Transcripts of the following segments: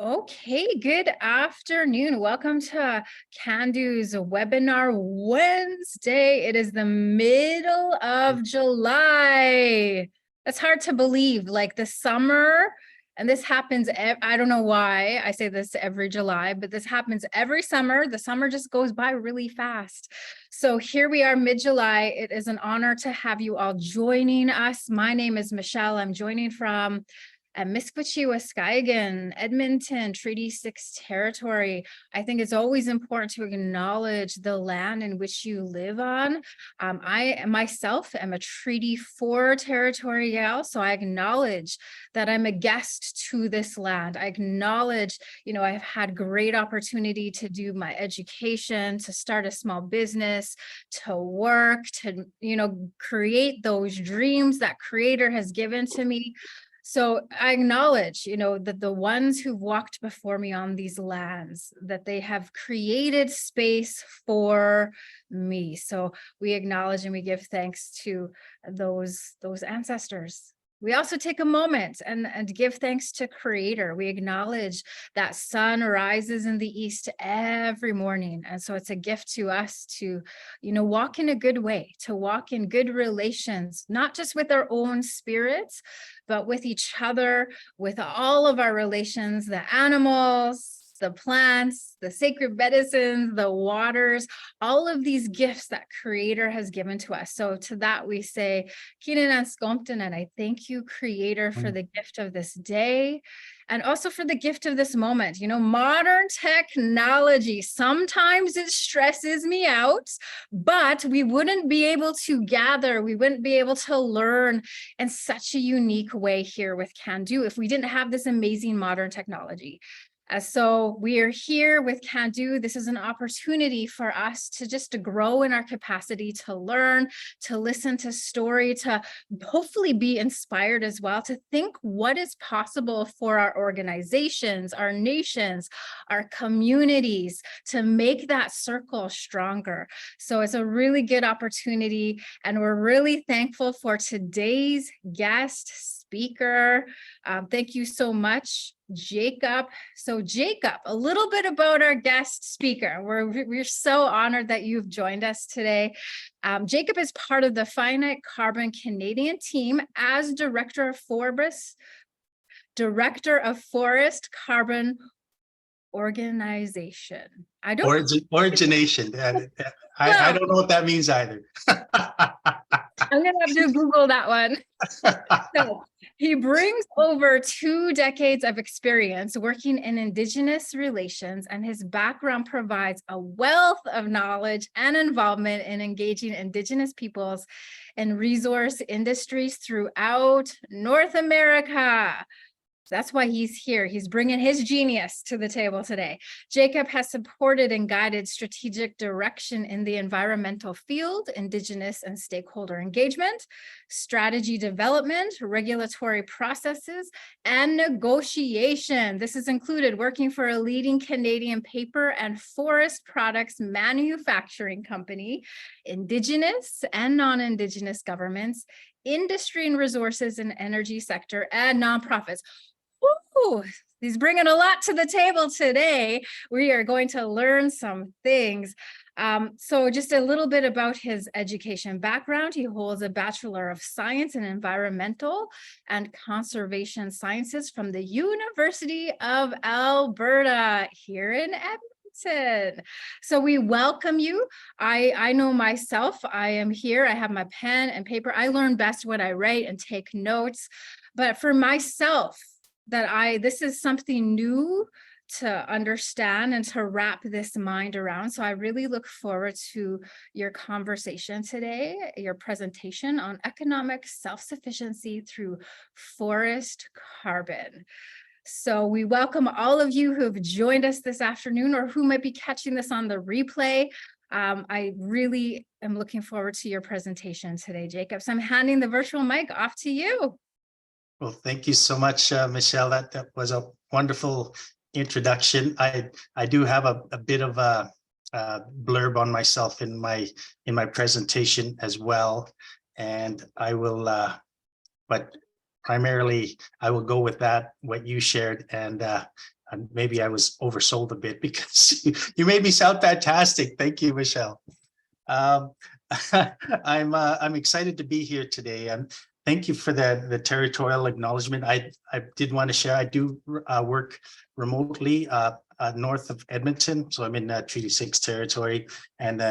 Okay, good afternoon. Welcome to Candu's webinar Wednesday. It is the middle of July. That's hard to believe, like the summer, and this happens, I don't know why I say this every July, but this happens every summer. The summer just goes by really fast. So here we are mid-July. It is an honor to have you all joining us. My name is Michelle. I'm joining from Misquechi, Edmonton, Treaty 6 territory. I think it's always important to acknowledge the land in which you live on. I myself am a Treaty 4 territory gal, so I acknowledge that I'm a guest to this land. I acknowledge, I've had great opportunity to do my education, to start a small business, to work, to, create those dreams that Creator has given to me. So I acknowledge, that the ones who've walked before me on these lands, that they have created space for me. So we acknowledge and we give thanks to those ancestors. We also take a moment and give thanks to Creator. We acknowledge that sun rises in the east every morning. And so it's a gift to us to, walk in a good way, to walk in good relations, not just with our own spirits, but with each other, with all of our relations, the animals, the plants, the sacred medicines, the waters, all of these gifts that Creator has given to us. So to that we say, Cana, and I thank you, Creator, for the gift of this day and also for the gift of this moment. Modern technology, sometimes it stresses me out, but we wouldn't be able to gather, we wouldn't be able to learn in such a unique way here with Candu if we didn't have this amazing modern technology. So we are here with Candu. This is an opportunity for us to grow in our capacity to learn, to listen to story, to hopefully be inspired as well, to think what is possible for our organizations, our nations, our communities, to make that circle stronger. So it's a really good opportunity, and we're really thankful for today's guest speaker. Thank you so much, Jacob. So Jacob, a little bit about our guest speaker. We're so honored that you've joined us today. Jacob is part of the Finite Carbon Canadian team as Director of Forest Carbon Organization. Origination. I don't know what that means either. I'm going to have to Google that one. So he brings over 2 decades of experience working in Indigenous relations, and his background provides a wealth of knowledge and involvement in engaging Indigenous peoples and resource industries throughout North America. That's why he's here. He's bringing his genius to the table today. Jacob has supported and guided strategic direction in the environmental field, Indigenous and stakeholder engagement, strategy development, regulatory processes, and negotiation. This has included working for a leading Canadian paper and forest products manufacturing company, Indigenous and non-Indigenous governments, industry and resources and energy sector, and nonprofits. Ooh, he's bringing a lot to the table today. We are going to learn some things. So just a little bit about his education background. He holds a Bachelor of Science in Environmental and Conservation Sciences from the University of Alberta here in Edmonton. So we welcome you. I know myself, I am here. I have my pen and paper. I learn best when I write and take notes. But for myself, this is something new to understand and to wrap this mind around. So I really look forward to your conversation today, your presentation on economic self-sufficiency through forest carbon. So we welcome all of you who have joined us this afternoon or who might be catching this on the replay. I really am looking forward to your presentation today, Jacob. So I'm handing the virtual mic off to you. Well, thank you so much, Michelle. That was a wonderful introduction. I do have a bit of a blurb on myself in my presentation as well, and I will, but primarily I will go with what you shared, and maybe I was oversold a bit because you made me sound fantastic. Thank you, Michelle. I'm excited to be here today, and thank you for the territorial acknowledgement. I did want to share. I do work remotely north of Edmonton, so I'm in Treaty 6 territory and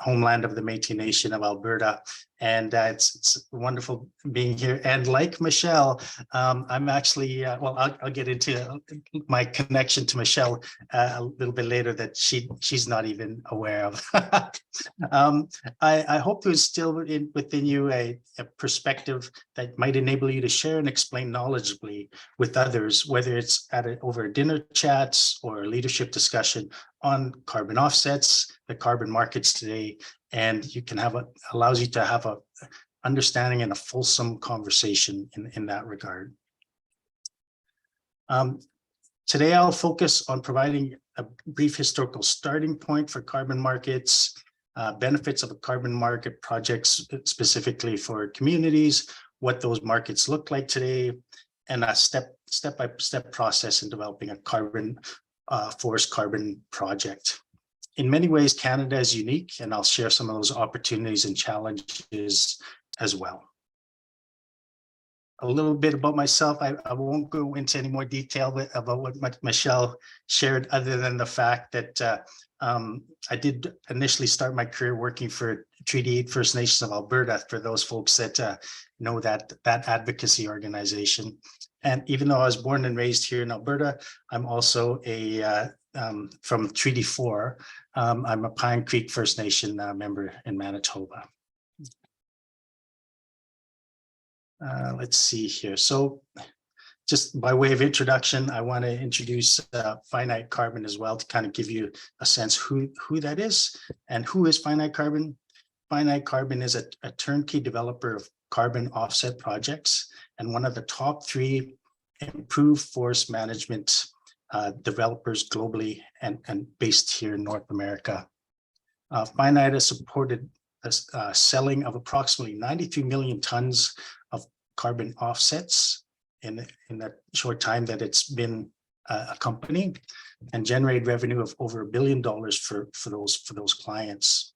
homeland of the Métis Nation of Alberta. And it's wonderful being here. And like Michelle, I'm actually, well, I'll get into my connection to Michelle a little bit later that she's not even aware of. I hope to instill within you a perspective that might enable you to share and explain knowledgeably with others, whether it's over dinner chats or leadership discussion on carbon offsets, the carbon markets today, and you can allows you to have a understanding and a fulsome conversation in that regard. Today, I'll focus on providing a brief historical starting point for carbon markets, benefits of a carbon market projects, specifically for communities, what those markets look like today, and a step-by-step process in developing a forest carbon project. In many ways, Canada is unique, and I'll share some of those opportunities and challenges as well. A little bit about myself. I won't go into any more detail about what Michelle shared, other than the fact that I did initially start my career working for Treaty 8 First Nations of Alberta, for those folks that know that advocacy organization. And even though I was born and raised here in Alberta, I'm also from Treaty 4. I'm a Pine Creek First Nation member in Manitoba. Let's see here. So just by way of introduction, I want to introduce Finite Carbon as well, to kind of give you a sense who that is and who is Finite Carbon. Finite Carbon is a turnkey developer of carbon offset projects and one of the top 3 improved forest management developers globally and based here in North America. Finite has supported the selling of approximately 93 million tons of carbon offsets in that short time that it's been a company, and generated revenue of over $1 billion for those clients.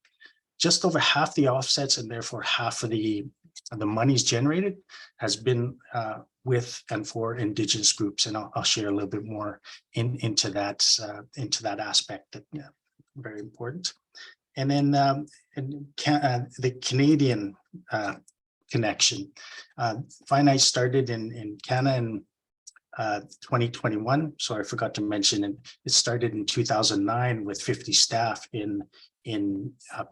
Just over half the offsets, and therefore half of the monies generated, has been with and for Indigenous groups, and I'll share a little bit more into that aspect. That very important. And then the Canadian connection. Finite started in Cana in 2021. So I forgot to mention, it started in 2009 with 50 staff in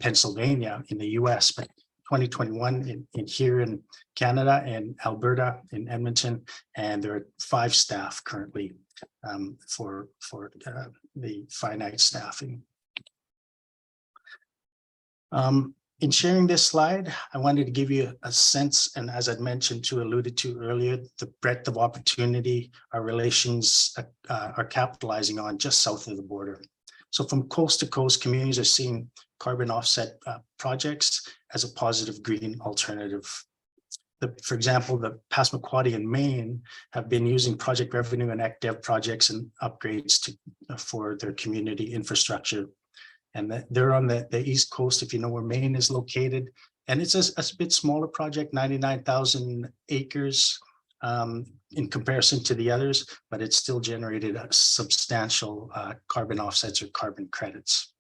Pennsylvania in the US, but 2021 here in Canada and Alberta in Edmonton, and there are 5 staff currently for the Finite staffing. In sharing this slide, I wanted to give you a sense, and as I'd mentioned alluded to earlier, the breadth of opportunity our relations are capitalizing on just south of the border. So from coast to coast, communities are seeing carbon offset projects as a positive green alternative. For example, the Passamaquoddy in Maine have been using project revenue and ACDEV projects and upgrades for their community infrastructure. And they're on the East Coast, if you know where Maine is located. And it's a bit smaller project, 99,000 acres in comparison to the others, but it's still generated a substantial carbon offsets or carbon credits.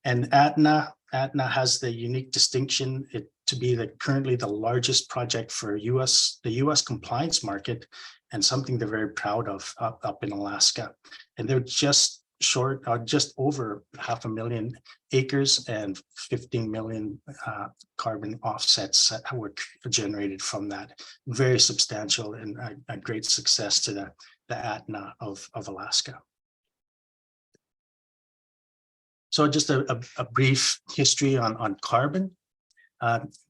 And ATNA has the unique distinction to be currently the largest project for the US compliance market, and something they're very proud of up in Alaska. And they're just over 500,000 acres and 15 million carbon offsets that were generated from that. Very substantial and a great success to the ATNA of Alaska. So just a brief history on carbon.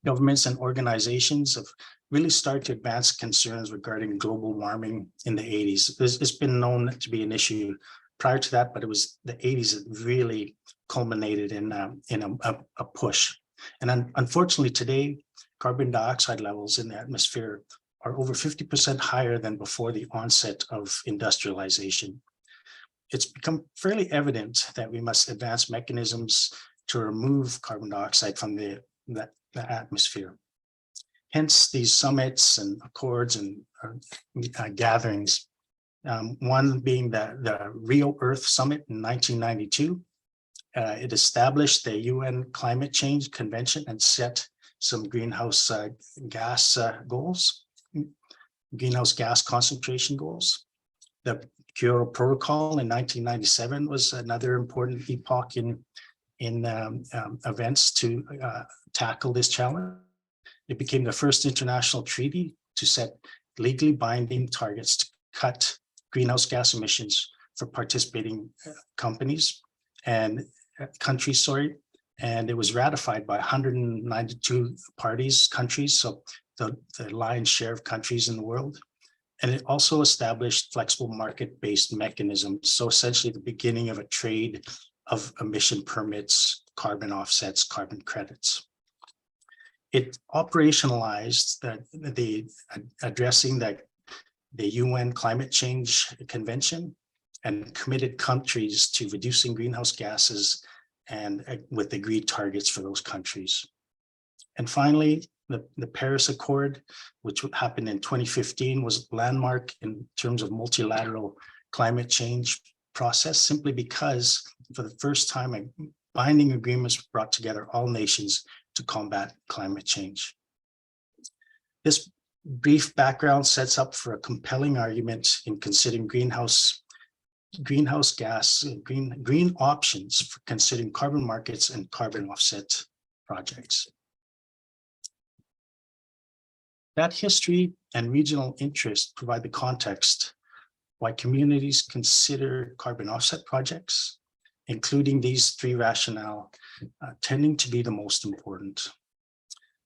Governments and organizations have really started to advance concerns regarding global warming in the 80s. It's been known to be an issue prior to that, but it was the 80s that really culminated in a push. And unfortunately today, carbon dioxide levels in the atmosphere are over 50% higher than before the onset of industrialization. it's become fairly evident that we must advance mechanisms to remove carbon dioxide from the atmosphere. Hence these summits and accords and gatherings. One being the Rio Earth Summit in 1992. It established the UN Climate Change Convention and set some greenhouse gas goals, greenhouse gas concentration goals. The Kyoto Protocol in 1997 was another important epoch in events to tackle this challenge. It became the first international treaty to set legally binding targets to cut greenhouse gas emissions for participating companies and countries, and it was ratified by 192 countries, so the lion's share of countries in the world. And it also established flexible market-based mechanisms, so essentially the beginning of a trade of emission permits, carbon offsets, carbon credits. It operationalized addressing the UN Climate Change Convention and committed countries to reducing greenhouse gases and with agreed targets for those countries. And finally, the Paris Accord, which happened in 2015, was landmark in terms of multilateral climate change process, simply because for the first time, binding agreements brought together all nations to combat climate change. This brief background sets up for a compelling argument in considering greenhouse gas, green options for considering carbon markets and carbon offset projects. That history and regional interest provide the context why communities consider carbon offset projects, including these three rationale, tending to be the most important.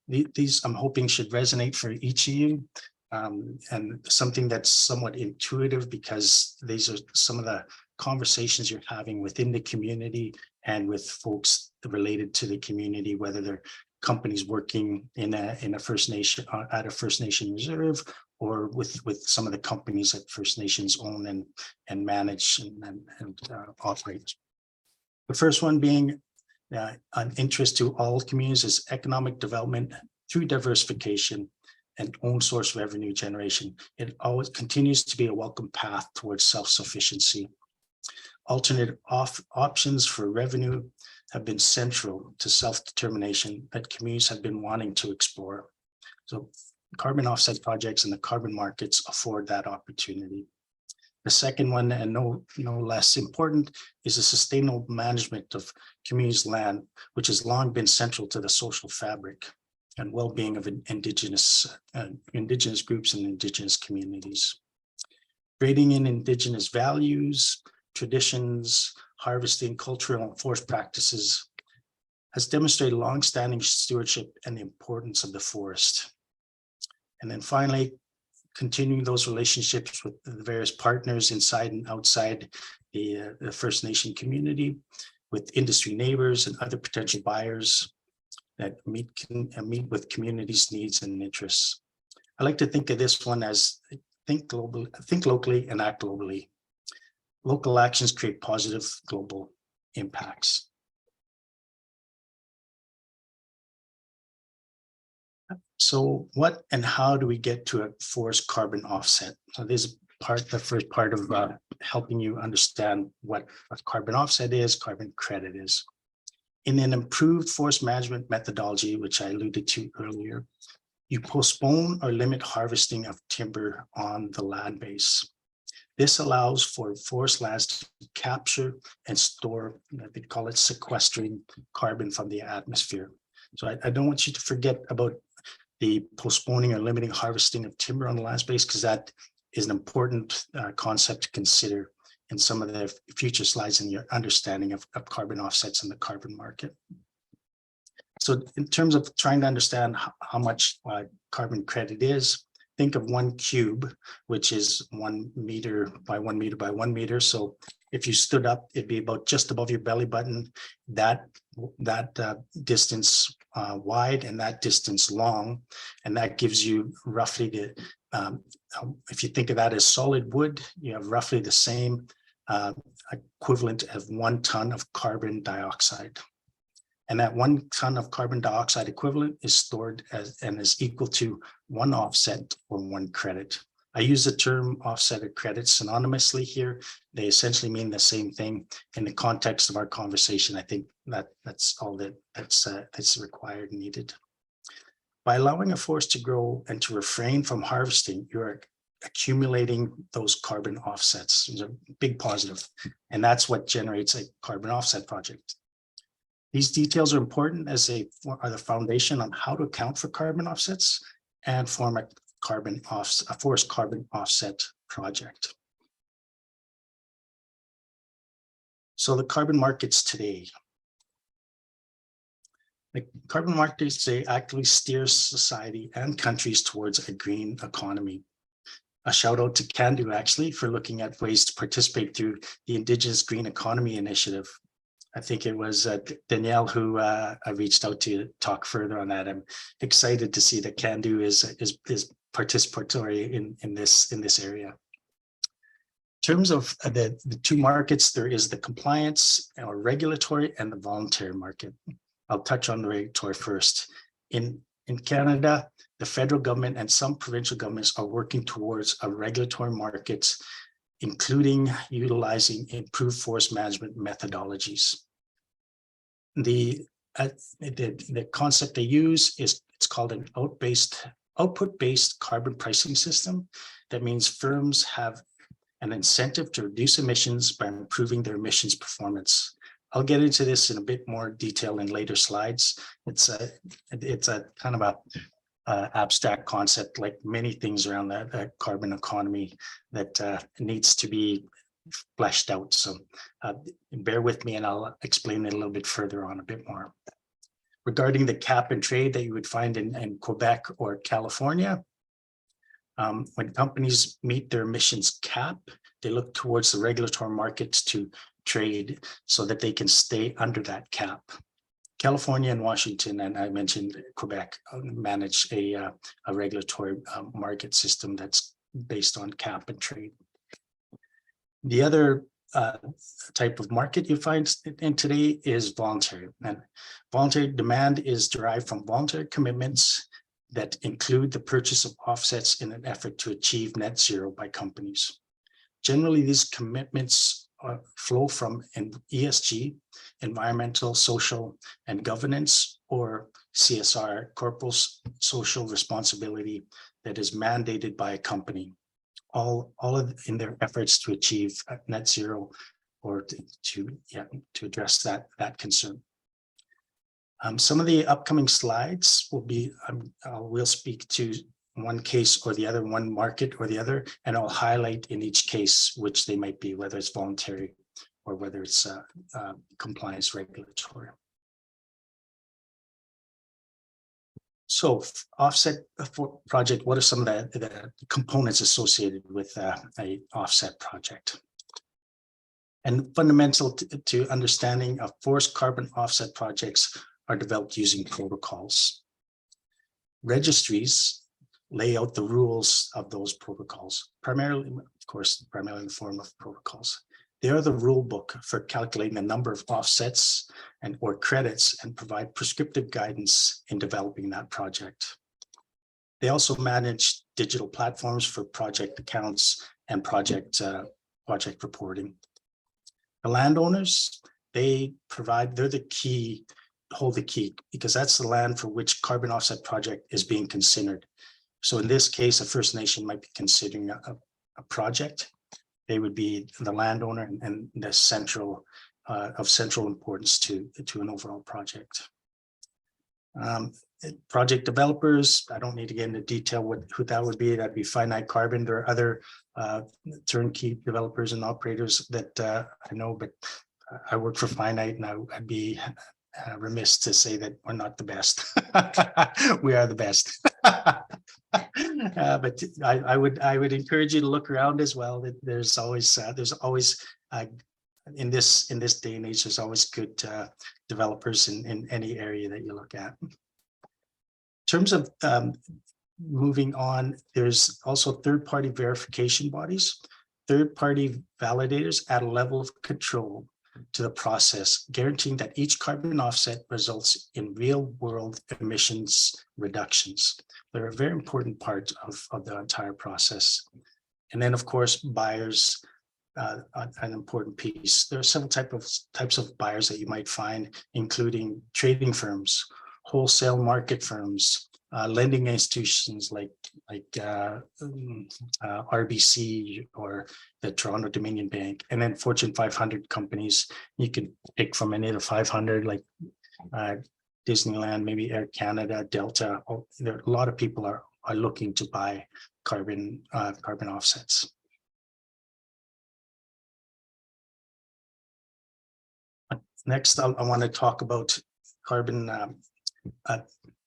These, I'm hoping, should resonate for each of you, and something that's somewhat intuitive, because these are some of the conversations you're having within the community and with folks related to the community, whether they're companies working in a First Nation at a First Nation reserve, or with some of the companies that First Nations own and manage and operate. The first one being an interest to all communities is economic development through diversification and own source revenue generation. It always continues to be a welcome path towards self-sufficiency. Alternate options for revenue have been central to self-determination that communities have been wanting to explore. So carbon offset projects and the carbon markets afford that opportunity. The second one, and no less important, is the sustainable management of communities' land, which has long been central to the social fabric and well-being of Indigenous groups and Indigenous communities. Grading in Indigenous values, traditions, harvesting, cultural and forest practices has demonstrated long-standing stewardship and the importance of the forest. And then finally, continuing those relationships with the various partners inside and outside the First Nation community, with industry neighbors and other potential buyers that meet with communities' needs and interests. I like to think of this one as think locally and act globally. Local actions create positive global impacts. So what and how do we get to a forest carbon offset? So this is the first part of helping you understand what a carbon offset is, carbon credit is. In an improved forest management methodology, which I alluded to earlier, you postpone or limit harvesting of timber on the land base. This allows for forest lands to capture and store, they call it sequestering carbon from the atmosphere. So I don't want you to forget about the postponing or limiting harvesting of timber on the land base, because that is an important concept to consider in some of the future slides in your understanding of carbon offsets in the carbon market. So in terms of trying to understand how much carbon credit is, think of 1 cube, which is 1 meter by 1 meter by 1 meter. So if you stood up, it'd be about just above your belly button, that distance wide and that distance long. And that gives you roughly the, if you think of that as solid wood, you have roughly the same equivalent of 1 ton of carbon dioxide. And that 1 ton of carbon dioxide equivalent is stored as and is equal to 1 offset or 1 credit. I use the term offset or credit synonymously here. They essentially mean the same thing. In the context of our conversation, I think that's all that's required and needed. By allowing a forest to grow and to refrain from harvesting, you're accumulating those carbon offsets. It's a big positive, and that's what generates a carbon offset project. These details are important as they are the foundation on how to account for carbon offsets and form a forest carbon offset project. So the carbon markets today. The carbon markets today actively steers society and countries towards a green economy. A shout out to Cana actually for looking at ways to participate through the Indigenous Green Economy Initiative. I think it was Danielle who I reached out to talk further on that. I'm excited to see that Cana is participatory in this area. In terms of the 2 markets, there is the compliance or regulatory and the voluntary market. I'll touch on the regulatory first. In Canada, the federal government and some provincial governments are working towards a regulatory market, including utilizing improved forest management methodologies. The concept they use is it's called an output-based carbon pricing system. That means firms have an incentive to reduce emissions by improving their emissions performance. I'll get into this in a bit more detail in later slides. It's a kind of a abstract concept, like many things around the carbon economy, that needs to be fleshed out. So bear with me and I'll explain it a little bit further on a bit more. Regarding the cap and trade that you would find in Quebec or California, when companies meet their emissions cap, they look towards the regulatory markets to trade so that they can stay under that cap. California and Washington, and I mentioned Quebec, manage a regulatory market system that's based on cap and trade. The other type of market you find in today is voluntary. And voluntary demand is derived from voluntary commitments that include the purchase of offsets in an effort to achieve net zero by companies. Generally, these commitments flow from an ESG, environmental, social, and governance, or CSR, corporate social responsibility, that is mandated by a company, all in their efforts to achieve net zero or to address that concern. Some of the upcoming slides will be, we'll speak to one case or the other, one market or the other, and I'll highlight in each case which they might be, whether it's voluntary or whether it's compliance regulatory. So offset project, what are some of the components associated with a offset project? And fundamental to understanding of forest carbon offset projects are developed using protocols. Registries lay out the rules of those protocols, primarily in the form of protocols. They are the rule book for calculating the number of offsets or credits and provide prescriptive guidance in developing that project. They also manage digital platforms for project accounts and project reporting. The landowners, they're the key, hold the key, because that's the land for which carbon offset project is being considered. So in this case, a First Nation might be considering a project. They would be the landowner and the central importance to an overall project. Project developers, I don't need to get into detail who that would be. That'd be Finite Carbon. There are other turnkey developers and operators that I know, but I work for Finite, and I'd be remiss to say that we're not the best. We are the best. But I would encourage you to look around as well. That there's always in this day and age, there's always good developers in any area that you look at. In terms of moving on, there's also third-party verification bodies third-party validators add a level of control to the process, guaranteeing that each carbon offset results in real-world emissions reductions. They're a very important part of the entire process. And then, of course, buyers, an important piece. There are several types of buyers that you might find, including trading firms, wholesale market firms, lending institutions like RBC or the Toronto Dominion Bank, and then Fortune 500 companies. You can pick from any of the 500, like Disneyland, maybe Air Canada, Delta. There are a lot of people are looking to buy carbon offsets. Next, I want to talk about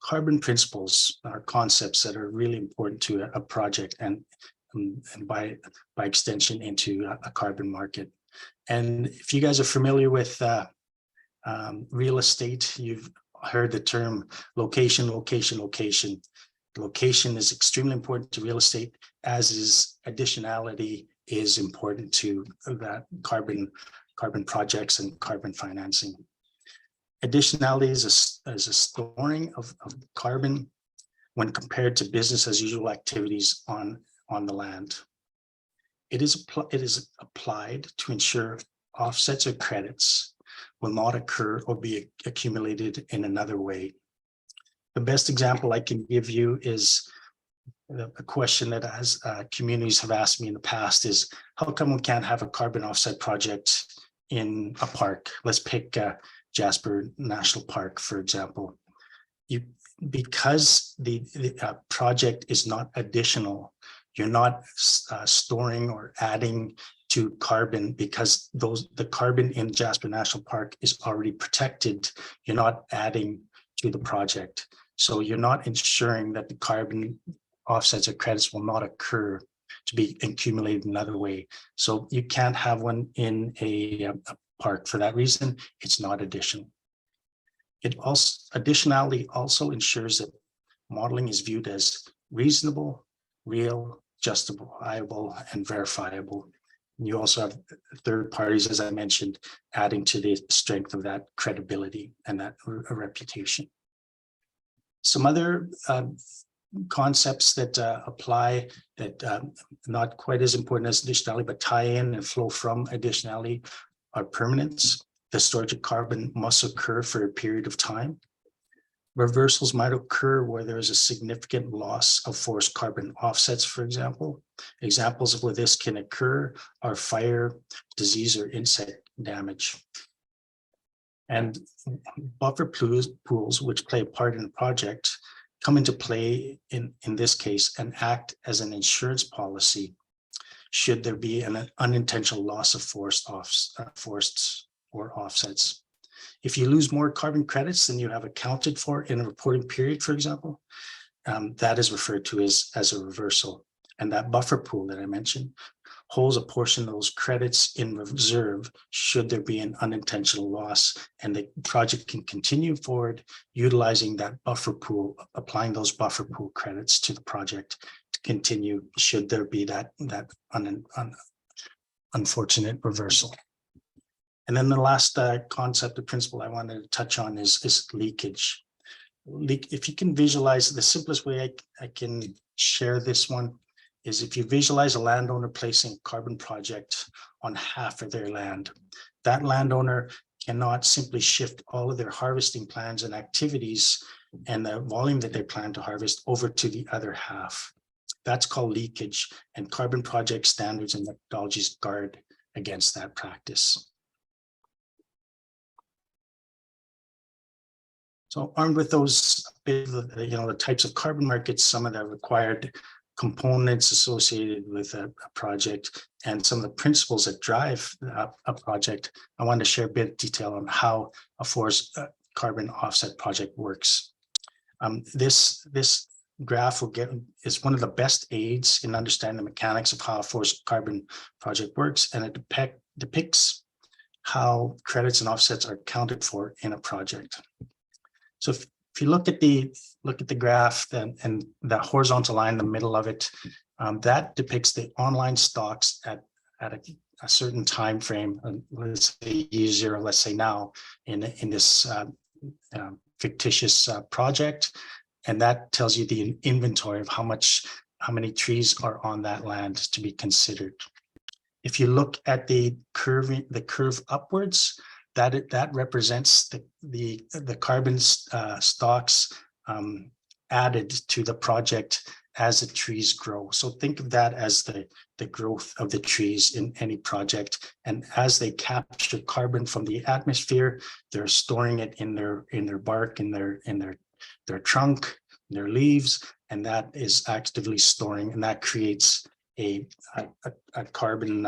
carbon principles or concepts that are really important to a project and by extension into a carbon market. And if you guys are familiar with real estate, you've heard the term location, location, location. Location is extremely important to real estate, as is additionality is important to that carbon projects and carbon financing. Additionality is a storing of carbon when compared to business as usual activities on the land. It is applied to ensure offsets or credits will not occur or be accumulated in another way. The best example I can give you is a question that communities have asked me in the past is, how come we can't have a carbon offset project in a park? Let's pick Jasper National Park, for example. Because the project is not additional, you're not storing or adding to carbon, because the carbon in Jasper National Park is already protected. You're not adding to the project. So you're not ensuring that the carbon offsets or credits will not occur to be accumulated another way. So you can't have one in a park. For that reason, it's not additional. Additionality also ensures that modeling is viewed as reasonable, real, justifiable, and verifiable. And you also have third parties, as I mentioned, adding to the strength of that credibility and that reputation. Some other concepts that apply that not quite as important as additionality, but tie in and flow from additionality are permanence. The storage of carbon must occur for a period of time. Reversals might occur where there is a significant loss of forest carbon offsets, for example. Examples of where this can occur are fire, disease, or insect damage. And buffer pools, which play a part in the project, come into play in this case and act as an insurance policy should there be an unintentional loss of forests or offsets. If you lose more carbon credits than you have accounted for in a reporting period, for example, that is referred to as a reversal. And that buffer pool that I mentioned holds a portion of those credits in reserve should there be an unintentional loss, and the project can continue forward utilizing that buffer pool, applying those buffer pool credits to the project to continue should there be that unfortunate reversal. And then the last concept or principle I wanted to touch on is leakage. If you can visualize, the simplest way I can share this one is if you visualize a landowner placing a carbon project on half of their land. That landowner cannot simply shift all of their harvesting plans and activities and the volume that they plan to harvest over to the other half. That's called leakage, and carbon project standards and methodologies guard against that practice. So armed with those, the types of carbon markets, some of the required components associated with a project, and some of the principles that drive a project, I want to share a bit of detail on how a forest carbon offset project works. This graph is one of the best aids in understanding the mechanics of how a forest carbon project works, and it depicts how credits and offsets are accounted for in a project. So if you look at the graph and the horizontal line in the middle of it, that depicts the online stocks at a certain time frame, let's say year zero, let's say now, in this fictitious project, and that tells you the inventory of how many trees are on that land to be considered. If you look at the curve upwards, that represents the carbon stocks added to the project as the trees grow. So think of that as the growth of the trees in any project. And as they capture carbon from the atmosphere, they're storing it in their bark, in their trunk, their leaves, and that is actively storing, and that creates a carbon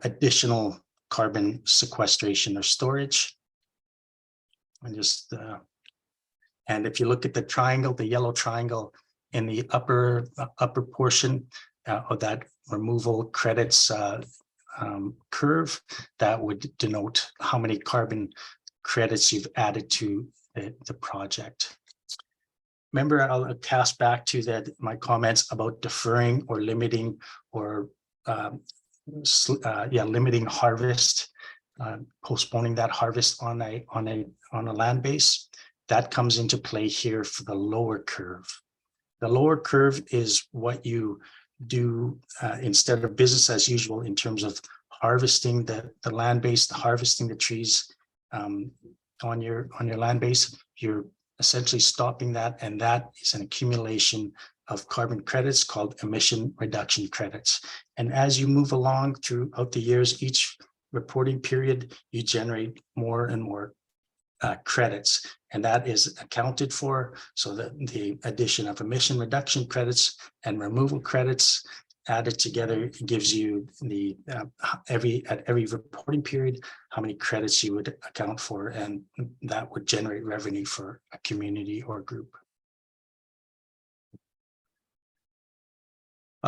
additional carbon sequestration or storage. And just and if you look at the triangle, the yellow triangle in the upper portion of that removal credits curve, that would denote how many carbon credits you've added to the project. Remember, I'll cast back to my comments about deferring or limiting or limiting harvest, postponing that harvest on a land base. That comes into play here for the lower curve. The lower curve is what you do instead of business as usual in terms of harvesting the land base, harvesting the trees on your land base. You're essentially stopping that, and that is an accumulation of carbon credits called emission reduction credits. And as you move along throughout the years, each reporting period, you generate more and more credits, and that is accounted for. So that the addition of emission reduction credits and removal credits added together gives you the at every reporting period how many credits you would account for, and that would generate revenue for a community or group.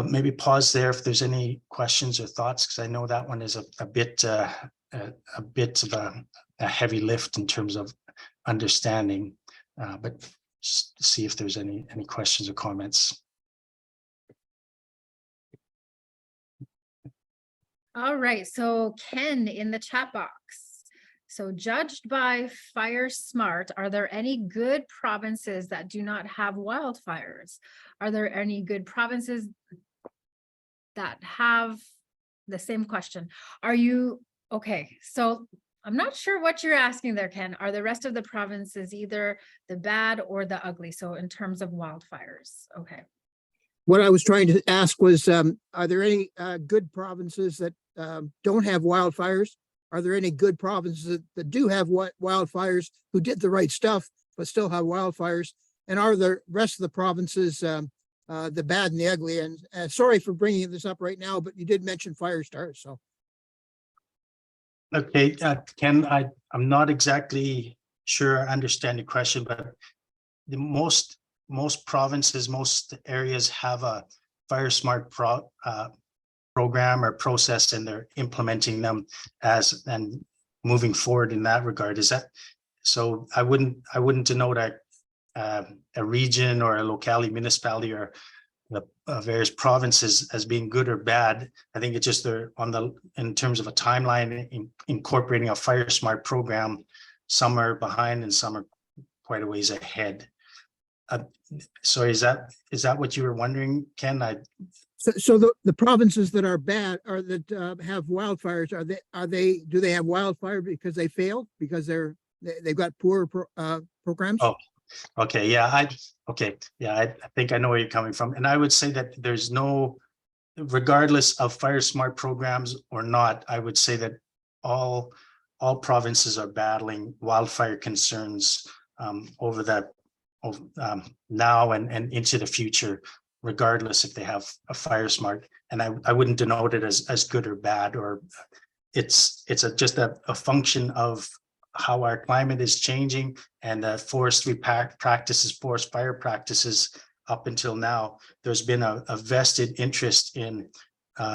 Maybe pause there if there's any questions or thoughts, because I know that one is a bit of a heavy lift in terms of understanding, but just see if there's any questions or comments. All right, so Ken in the chat box. So judged by Fire Smart, are there any good provinces that do not have wildfires? Are there any good provinces that have the same question? Are you, okay, so I'm not sure what you're asking there, Ken. Are the rest of the provinces either the bad or the ugly? So in terms of wildfires, okay. What I was trying to ask was, are there any good provinces that don't have wildfires? Are there any good provinces that do have wildfires who did the right stuff but still have wildfires? And are the rest of the provinces the bad and the ugly? And sorry for bringing this up right now, but you did mention fire stars. So, okay, Ken, I'm not exactly sure I understand the question, but the most provinces, most areas have a Fire Smart program or process, and they're implementing them and moving forward in that regard. Is that so? I wouldn't denote a region or a locality, municipality, or the various provinces as being good or bad. I think it's just they're in terms of a timeline incorporating a Fire Smart program. Some are behind and some are quite a ways ahead. So is that what you were wondering, Ken? So the provinces that are bad or that have wildfires, do they have wildfire because they failed, because they've got poor programs? Oh, okay, yeah, I think I know where you're coming from, and I would say that there's no, regardless of Fire Smart programs or not, I would say that all provinces are battling wildfire concerns over that. Now and into the future, regardless if they have a Fire Smart, and I wouldn't denote it as good or bad, or it's just a function of how our climate is changing and the forestry practices, forest fire practices. Up until now, there's been a vested interest in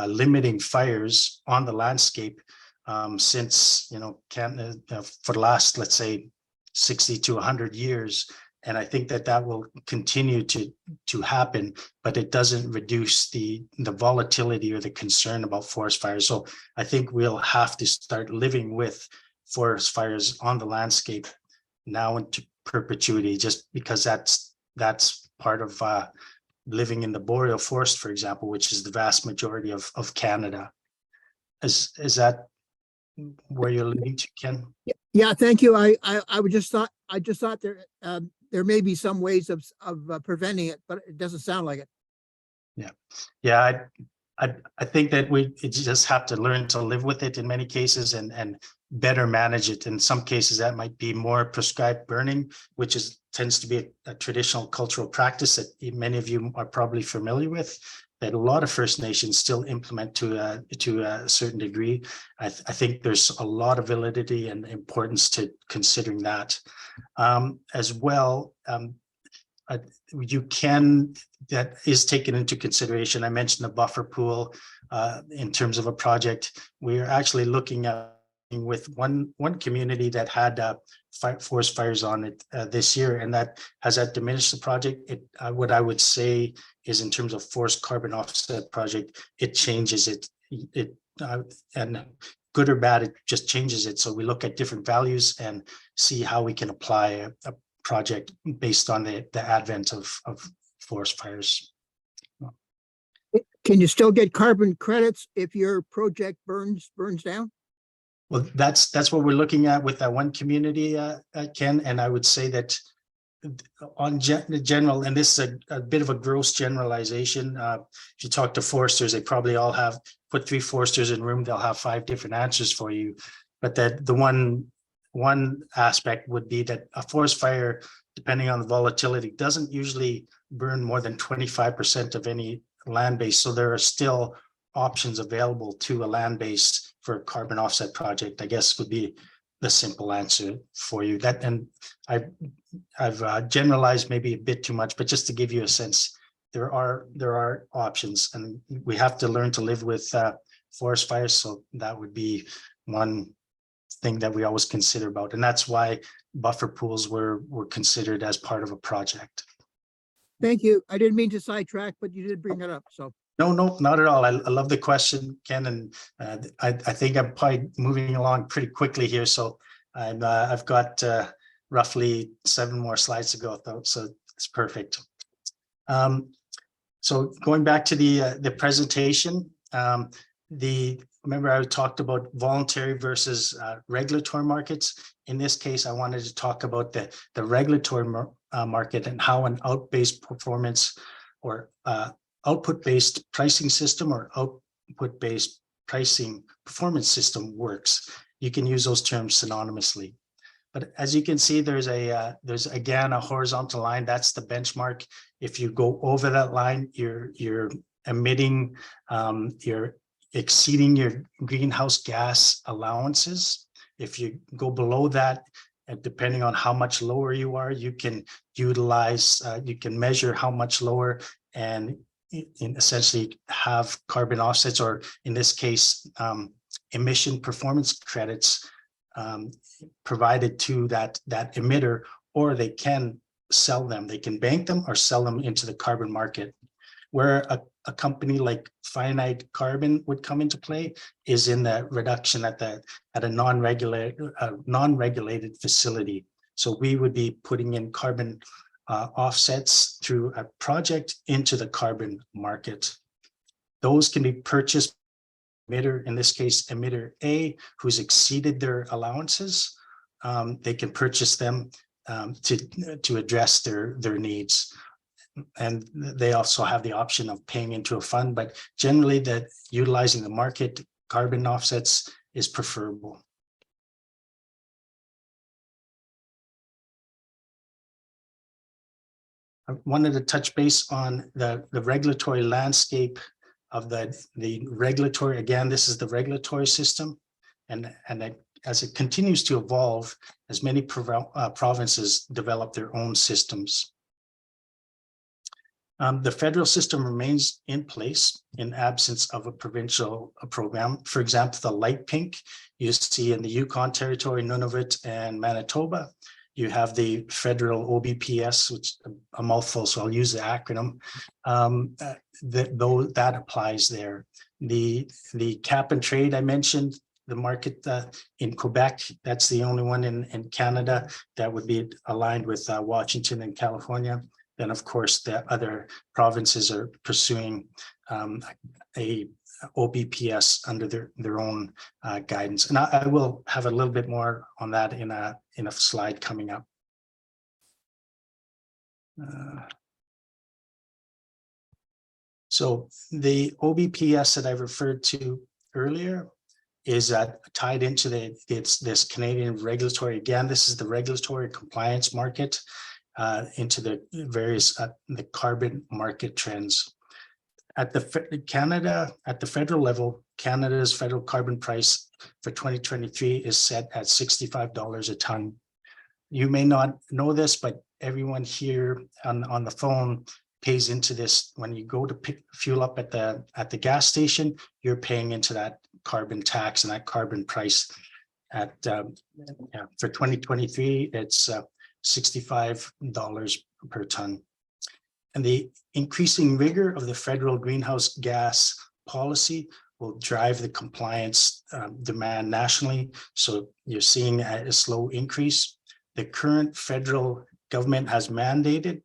limiting fires on the landscape since Canada for the last, let's say, 60 to 100 years. And I think that that will continue to happen, but it doesn't reduce the volatility or the concern about forest fires. So I think we'll have to start living with forest fires on the landscape now into perpetuity, just because that's part of living in the boreal forest, for example, which is the vast majority of Canada. Is that where you're leading to, Ken? Yeah, thank you. I just thought there may be some ways of preventing it, but it doesn't sound like it. Yeah. I think that we just have to learn to live with it in many cases and better manage it. In some cases, that might be more prescribed burning, which tends to be a traditional cultural practice that many of you are probably familiar with, that a lot of First Nations still implement to a certain degree. I think there's a lot of validity and importance to considering that. As well, that is taken into consideration. I mentioned the buffer pool in terms of a project. We're actually looking at with one community that had forest fires on it this year, and that diminished the project. What I would say is, in terms of forest carbon offset project, it changes it. And good or bad, it just changes it. So we look at different values and see how we can apply a project based on the advent of forest fires. Can you still get carbon credits if your project burns down? Well, that's what we're looking at with that one community, Ken. And I would say that on general, and this is a bit of a gross generalization. If you talk to foresters, they probably all put 3 foresters in a room, they'll have 5 different answers for you. But that the one aspect would be that a forest fire, depending on the volatility, doesn't usually burn more than 25% of any land base. So there are still options available to a land base for a carbon offset project, I guess, would be the simple answer for you. That, and I've generalized maybe a bit too much, but just to give you a sense, there are options, and we have to learn to live with forest fires. So that would be one thing that we always consider about, and that's why buffer pools were considered as part of a project. Thank you. I didn't mean to sidetrack, but you did bring it up. So no, not at all. I love the question, Ken, and I think I'm probably moving along pretty quickly here. So I've got roughly 7 more slides to go, though, so it's perfect. So going back to the presentation, remember I talked about voluntary versus regulatory markets. In this case, I wanted to talk about the regulatory market and how an output-based performance or output-based pricing system or output-based pricing performance system works. You can use those terms synonymously. But as you can see, there's again a horizontal line. That's the benchmark. If you go over that line, you're emitting, you're exceeding your greenhouse gas allowances. If you go below that, and depending on how much lower you are, you can utilize, you can measure how much lower and essentially have carbon offsets, or in this case, emission performance credits provided to that emitter, or they can sell them. They can bank them or sell them into the carbon market. Where a company like Finite Carbon would come into play is in the reduction at a non-regulated facility. So we would be putting in carbon offsets through a project into the carbon market. Those can be purchased emitter, in this case, emitter A, who's exceeded their allowances. They can purchase them to address their needs. And they also have the option of paying into a fund, but generally that utilizing the market carbon offsets is preferable. I wanted to touch base on the regulatory landscape of the regulatory. Again, this is the regulatory system, and as it continues to evolve, as many provinces develop their own systems. The federal system remains in place in absence of a provincial program. For example, the light pink you see in the Yukon Territory, Nunavut, and Manitoba. You have the federal OBPS, which is a mouthful, so I'll use the acronym. That applies there. The cap and trade I mentioned, the market in Quebec, that's the only one in Canada that would be aligned with Washington and California. Then, of course, the other provinces are pursuing a OBPS under their own guidance. And I will have a little bit more on that in a slide coming up. So the OBPS that I referred to earlier is tied into this Canadian regulatory. Again, this is the regulatory compliance market into the various the carbon market trends. At the federal level, Canada's federal carbon price for 2023 is set at $65 a ton. You may not know this, but everyone here on the phone pays into this. When you go to pick fuel up at the gas station, you're paying into that carbon tax and that carbon price. For 2023, it's $65 per ton. And the increasing rigor of the federal greenhouse gas policy will drive the compliance demand nationally. So you're seeing a slow increase. The current federal government has mandated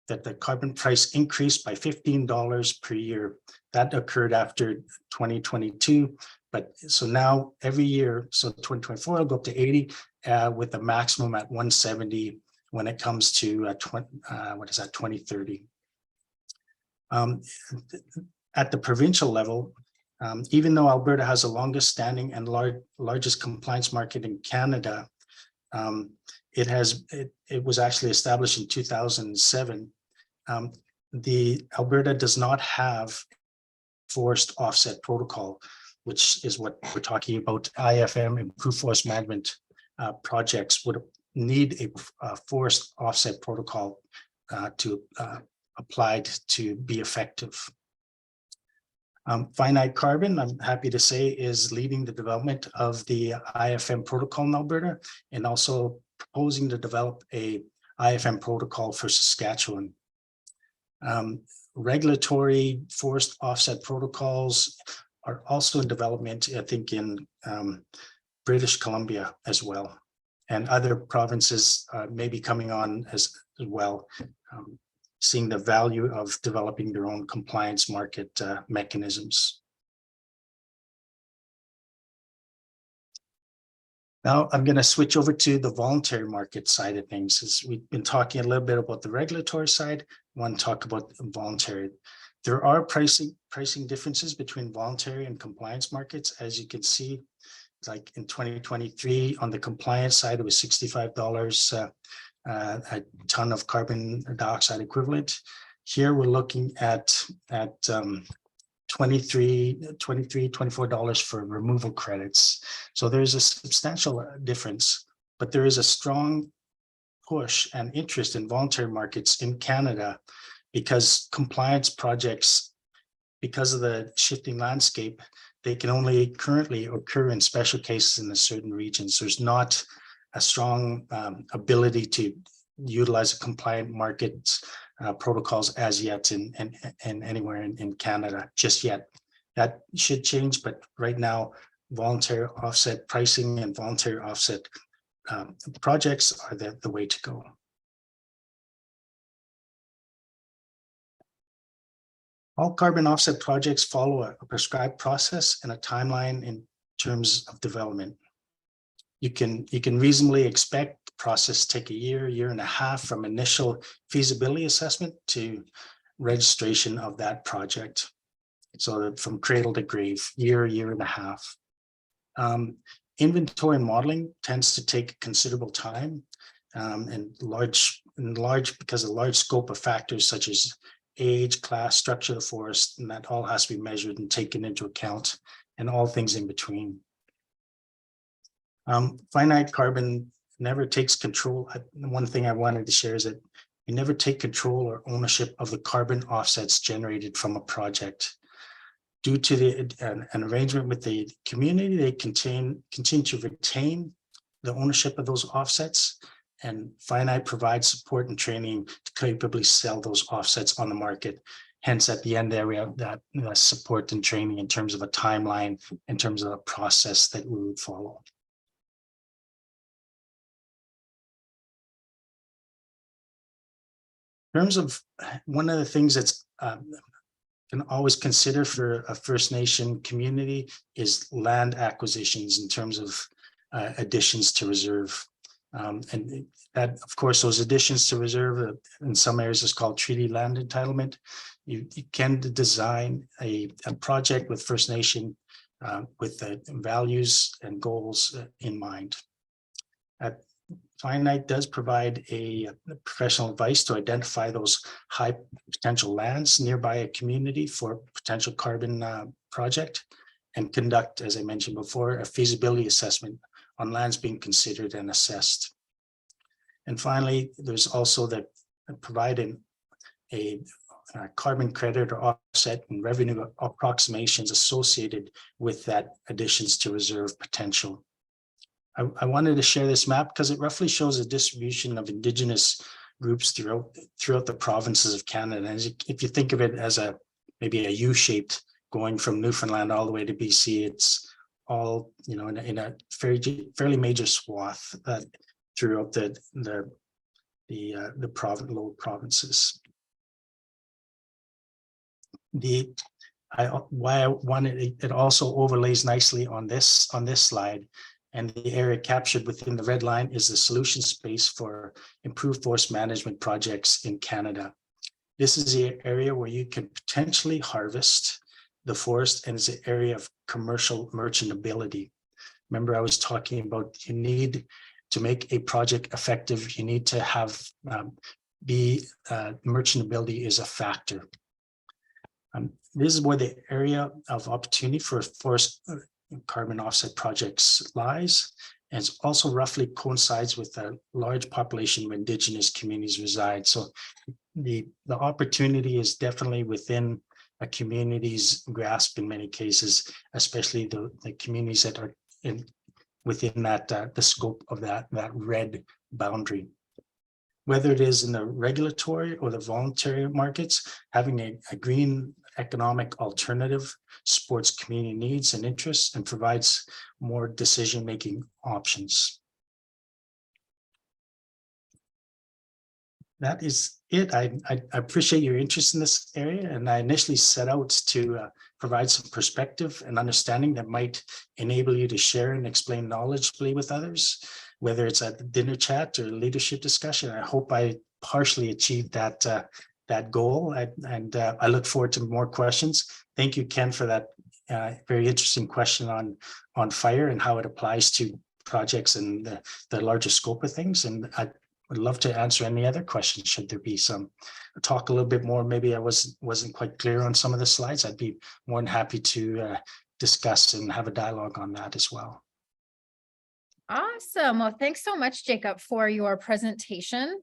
that the carbon price increase by $15 per year. That occurred after 2022. But so now every year, so 2024 will go up to 80 with a maximum at 170 when it comes to 2030. At the provincial level, even though Alberta has the longest standing and largest compliance market in Canada, it was actually established in 2007. The Alberta does not have forest offset protocol, which is what we're talking about. IFM, improved forest management projects, would need a forest offset protocol to applied to be effective. Finite Carbon, I'm happy to say, is leading the development of the IFM protocol in Alberta and also proposing to develop a IFM protocol for Saskatchewan. Regulatory forest offset protocols are also in development, I think, in British Columbia as well. And other provinces may be coming on as well, seeing the value of developing their own compliance market mechanisms. Now I'm going to switch over to the voluntary market side of things. As we've been talking a little bit about the regulatory side, I want to talk about voluntary. There are pricing differences between voluntary and compliance markets. As you can see, like in 2023, on the compliance side, it was $65 a ton of carbon dioxide equivalent. Here we're looking at $24 for removal credits. So there's a substantial difference, but there is a strong push and interest in voluntary markets in Canada because compliance projects, because of the shifting landscape, they can only currently occur in special cases in certain regions. There's not a strong ability to utilize a compliant market protocols as yet in anywhere in Canada just yet. That should change, but right now, voluntary offset pricing and voluntary offset projects are the way to go. All carbon offset projects follow a prescribed process and a timeline in terms of development. You can reasonably expect the process to take a year and a half from initial feasibility assessment to registration of that project. So from cradle to grave, year and a half. Inventory modeling tends to take considerable time and large because of large scope of factors such as age, class, structure of the forest, and that all has to be measured and taken into account, and all things in between. Finite carbon never takes control. One thing I wanted to share is that you never take control or ownership of the carbon offsets generated from a project. Due to an arrangement with the community, they continue to retain the ownership of those offsets, And Finite provides support and training to capably sell those offsets on the market. Hence, at the end there, we have that support and training in terms of a timeline, in terms of a process that we would follow. In terms of one of the things that's can always consider for a First Nation community is land acquisitions in terms of additions to reserve. And that, of course, those additions to reserve in some areas is called treaty land entitlement. You can design a project with First Nation with the values and goals in mind. Finite does provide a professional advice to identify those high potential lands nearby a community for potential carbon project, and conduct, as I mentioned before, a feasibility assessment on lands being considered and assessed. And finally, there's also the providing a carbon credit or offset and revenue approximations associated with that additions to reserve potential. I wanted to share this map because it roughly shows a distribution of Indigenous groups throughout the provinces of Canada. And if you think of it as maybe a U-shaped going from Newfoundland all the way to BC, it's all, you know, in a fairly major swath throughout the lower provinces. Why I wanted it also overlays nicely on this slide. And the area captured within the red line is the solution space for improved forest management projects in Canada. This is the area where you can potentially harvest the forest, and it's an area of commercial merchantability. Remember, I was talking about you need to make a project effective. You need to have merchantability is a factor. This is where the area of opportunity for forest carbon offset projects lies, and it also roughly coincides with a large population of Indigenous communities reside. So the opportunity is definitely within a community's grasp in many cases, especially the communities that are within that the scope of that red boundary. Whether it is in the regulatory or the voluntary markets, having a green economic alternative supports community needs and interests and provides more decision-making options. That is it. I appreciate your interest in this area, and I initially set out to provide some perspective and understanding that might enable you to share and explain knowledgeably with others, whether it's at the dinner chat or leadership discussion. I hope I partially achieved that goal, and I look forward to more questions. Thank you, Ken, for that very interesting question on fire and how it applies to projects and the larger scope of things. And I would love to answer any other questions should there be some. Talk a little bit more. Maybe I wasn't quite clear on some of the slides. I'd be more than happy to discuss and have a dialogue on that as well. Awesome. Well, thanks so much, Jacob, for your presentation.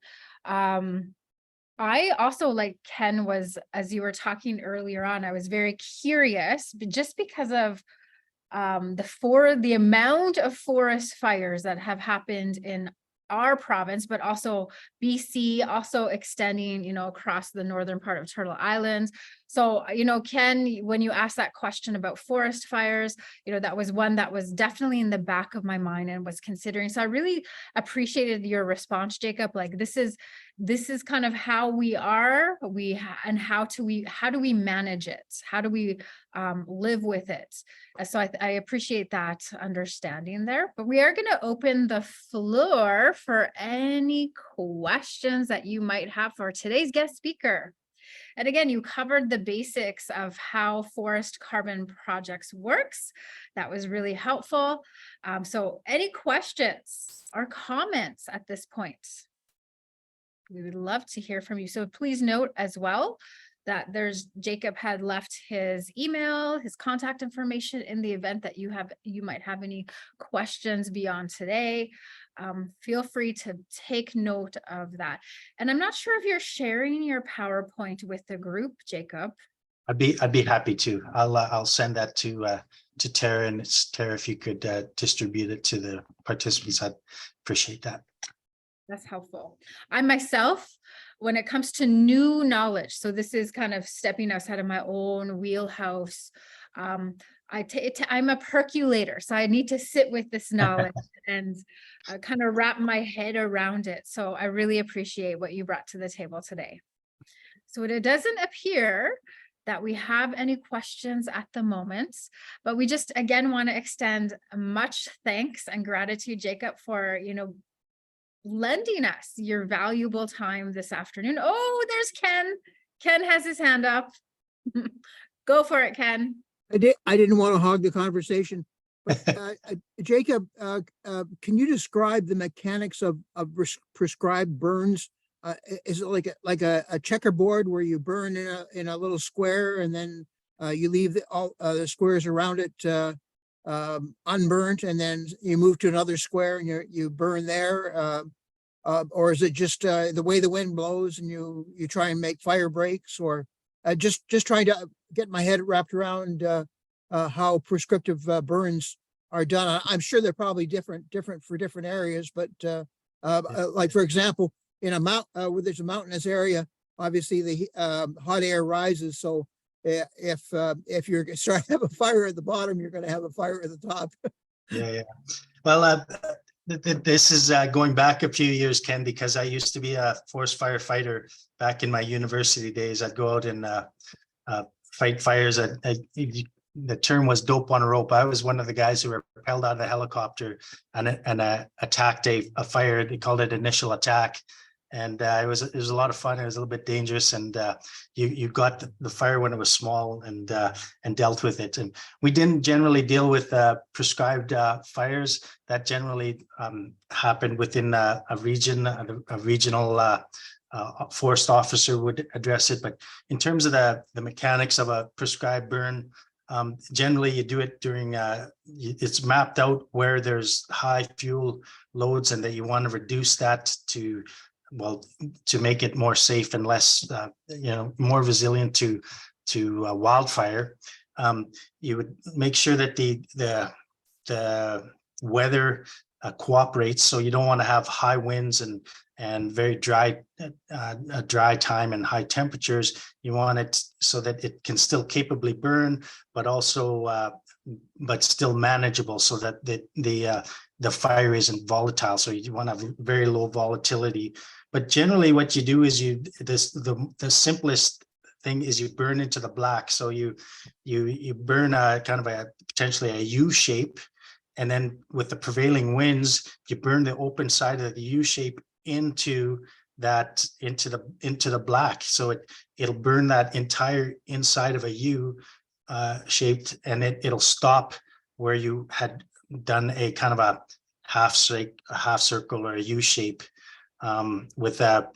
I also, like Ken was, as you were talking earlier on, I was very curious, but just because of the amount of forest fires that have happened in our province, but also BC, also extending, you know, across the northern part of Turtle Island. So, you know, Ken, when you asked that question about forest fires, you know, that was one that was definitely in the back of my mind and was considering. So I really appreciated your response, Jacob. Like, this is kind of how we are, and how do we manage it? How do we live with it? So I appreciate that understanding there, but we are going to open the floor for any questions that you might have for today's guest speaker. And again, you covered the basics of how forest carbon projects works. That was really helpful. So any questions or comments at this point? We would love to hear from you. So please note as well that Jacob had left his email, his contact information in the event that you might have any questions beyond today. Feel free to take note of that. And I'm not sure if you're sharing your PowerPoint with the group, Jacob. I'd be happy to. I'll send that to Tara, and Tara, if you could distribute it to the participants, I'd appreciate that. That's helpful. I myself, when it comes to new knowledge, so this is kind of stepping outside of my own wheelhouse. I'm a percolator, so I need to sit with this knowledge and kind of wrap my head around it. So I really appreciate what you brought to the table today. So it doesn't appear that we have any questions at the moment, but we just again want to extend much thanks and gratitude, Jacob, for lending us your valuable time this afternoon. Oh, there's Ken. Ken has his hand up. Go for it, Ken. I didn't want to hog the conversation, but Jacob, can you describe the mechanics of prescribed burns? Is it like a checkerboard where you burn in a little square and then you leave all the squares around it unburnt, and then you move to another square and you burn there? Or is it just the way the wind blows and you try and make fire breaks? Or just trying to get my head wrapped around how prescriptive burns are done. I'm sure they're probably different for different areas, but like for example, in a where there's a mountainous area, obviously the hot air rises. So if you're starting to have a fire at the bottom, you're going to have a fire at the top. Yeah. Well, this is going back a few years, Ken, because I used to be a forest firefighter back in my university days. I'd go out and fight fires. The term was dope on a rope. I was one of the guys who were rappelled out of the helicopter and attacked a fire. They called it initial attack. And it was a lot of fun. It was a little bit dangerous, and you got the fire when it was small and dealt with it. And we didn't generally deal with prescribed fires. That generally happened within a region. A regional forest officer would address it. But in terms of the mechanics of a prescribed burn, generally you do it during it's mapped out where there's high fuel loads and that you want to reduce that to make it more safe and less more resilient to wildfire. You would make sure that the weather cooperates, so you don't want to have high winds and very dry time and high temperatures. You want it so that it can still capably burn, but also but still manageable, so that the fire isn't volatile. So you want to have very low volatility. But generally what you do is the simplest thing is you burn into the black. So you burn a kind of potentially a U shape, and then with the prevailing winds, you burn the open side of the U shape into the black. So it'll burn that entire inside of a U shaped, and it'll stop where you had done a kind of a half circle or a U shape with a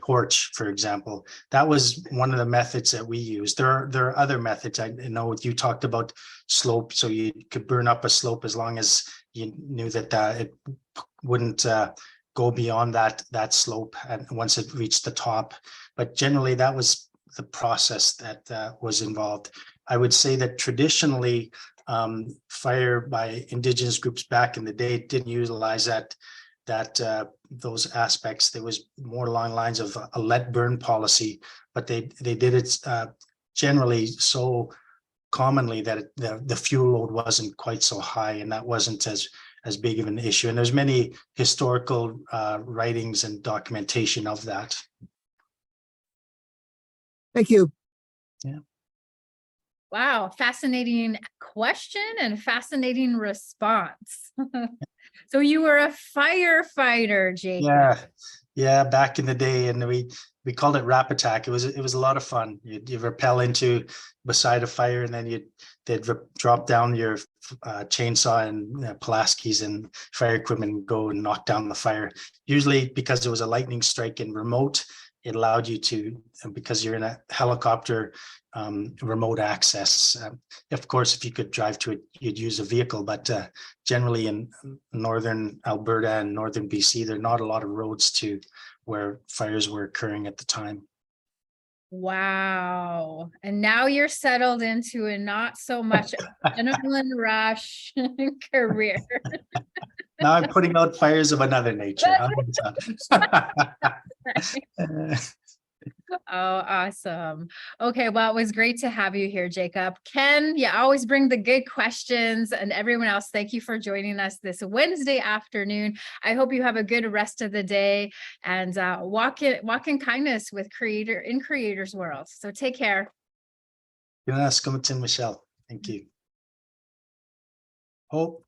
torch, for example. That was one of the methods that we used. There are other methods. I know you talked about slope, so you could burn up a slope as long as you knew that it wouldn't go beyond that slope and once it reached the top. But generally, that was the process that was involved. I would say that traditionally, fire by Indigenous groups back in the day didn't utilize those aspects. There was more along the lines of a let burn policy, but they did it generally so commonly that the fuel load wasn't quite so high, and that wasn't as big of an issue. And there's many historical writings and documentation of that. Thank you. Yeah. Wow, fascinating question and fascinating response. So you were a firefighter, Jacob. Yeah, back in the day, and we called it rap attack. It was a lot of fun. You rappel into beside a fire, and then they'd drop down your chainsaw and Pulaskis and fire equipment and go and knock down the fire. Usually, because it was a lightning strike and remote, it allowed you to, because you're in a helicopter, remote access. Of course, if you could drive to it, you'd use a vehicle, but generally in northern Alberta and northern BC, there are not a lot of roads to where fires were occurring at the time. Wow. And now you're settled into a not so much adrenaline rush career. Now I'm putting out fires of another nature. How about that? Oh, awesome. Okay, well, it was great to have you here, Jacob. Ken, you always bring the good questions, and everyone else, thank you for joining us this Wednesday afternoon. I hope you have a good rest of the day and walk in kindness with Creator's World. So take care. Michelle. Thank you. Hope.